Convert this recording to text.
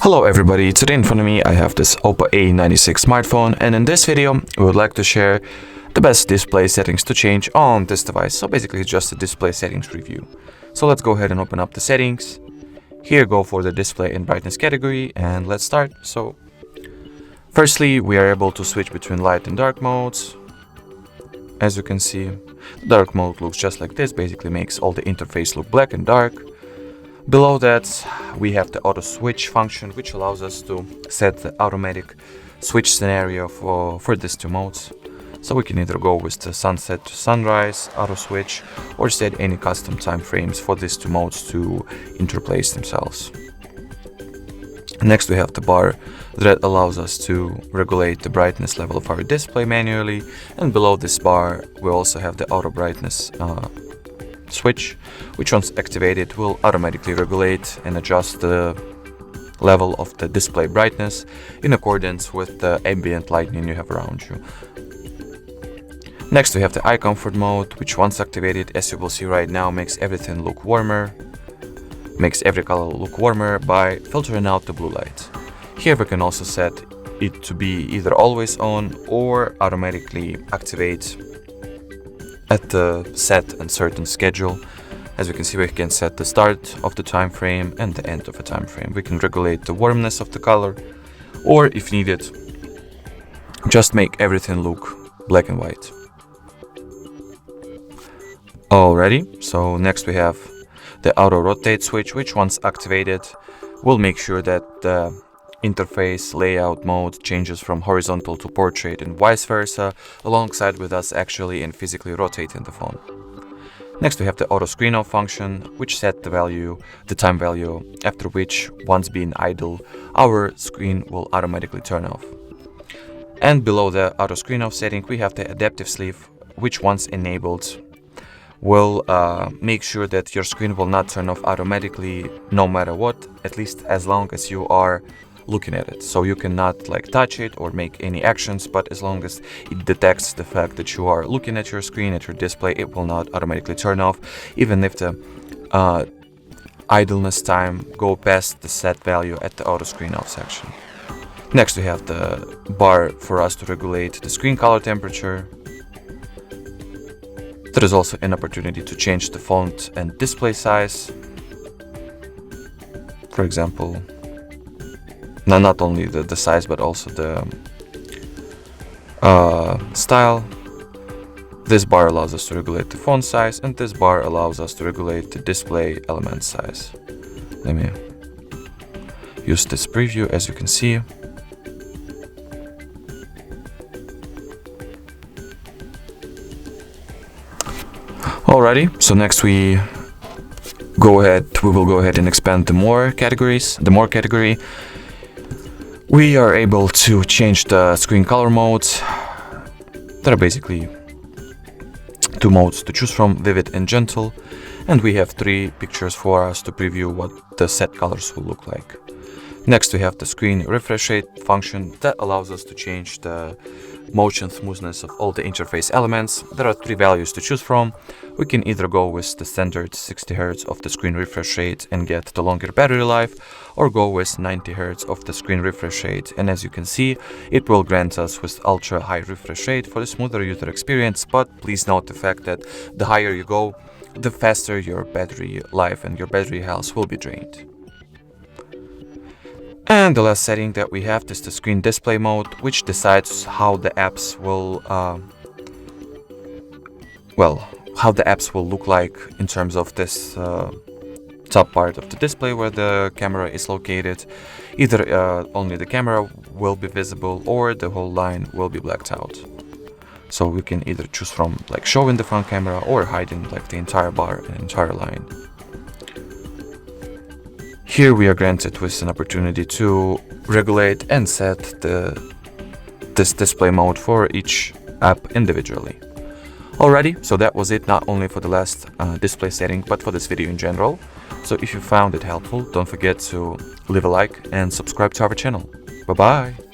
Hello everybody, today in front of me I have this OPPO A96 smartphone, and in this video we would like to share the best display settings to change on this device. So basically it's just a display settings review. So let's go ahead and open up the settings. Here go for the display and brightness category, and let's start. So firstly we are able to switch between light and dark modes. As you can see, the dark mode looks just like this, basically makes all the interface look black and dark. Below that, we have the auto switch function, which allows us to set the automatic switch scenario for these two modes. So we can either go with the sunset to sunrise auto switch or set any custom time frames for these two modes to interplace themselves. Next we have the bar that allows us to regulate the brightness level of our display manually, and below this bar we also have the auto brightness switch, which once activated will automatically regulate and adjust the level of the display brightness in accordance with the ambient lighting you have around you. Next we have the eye comfort mode, which once activated, as you will see right now, makes everything look warmer, makes every color look warmer by filtering out the blue light. Here we can also set it to be either always on or automatically activate at the set and certain schedule. As you can see, we can set the start of the time frame and the end of a time frame. We can regulate the warmness of the color, or if needed, just make everything look black and white. Alrighty, so next we have the auto rotate switch, which once activated will make sure that the interface layout mode changes from horizontal to portrait and vice versa, alongside with us actually and physically rotating the phone. Next we have the auto screen off function, which set the time value after which, once being idle, our screen will automatically turn off. And below the auto screen off setting we have the adaptive sleep, which once enabled will make sure that your screen will not turn off automatically no matter what, at least as long as you are looking at it. So you cannot touch it or make any actions, but as long as it detects the fact that you are looking at your screen, at your display, it will not automatically turn off, even if the idleness time go past the set value at the auto screen off section. Next we have the bar for us to regulate the screen color temperature. There is also an opportunity to change the font and display size. For example, not only the size but also the style. This bar allows us to regulate the font size, and this bar allows us to regulate the display element size. Let me use this preview. As you can see, alrighty, so next we will go ahead and expand the more category. We are able to change the screen color modes. There are basically two modes to choose from, vivid and gentle, and we have 3 pictures for us to preview what the set colors will look like. Next we have the screen refresh rate function that allows us to change the motion smoothness of all the interface elements. There are 3 values to choose from. We can either go with the standard 60 Hz of the screen refresh rate and get the longer battery life, or go with 90 Hz of the screen refresh rate, and as you can see, it will grant us with ultra high refresh rate for a smoother user experience. But please note the fact that the higher you go, the faster your battery life and your battery health will be drained. And the last setting that we have is the screen display mode, which decides how the apps will look like in terms of this top part of the display where the camera is located. Either only the camera will be visible or the whole line will be blacked out. So we can either choose from showing the front camera or hiding the entire bar and entire line. Here we are granted with an opportunity to regulate and set this display mode for each app individually. Alrighty, so that was it, not only for the last display setting, but for this video in general. So if you found it helpful, don't forget to leave a like and subscribe to our channel. Bye bye!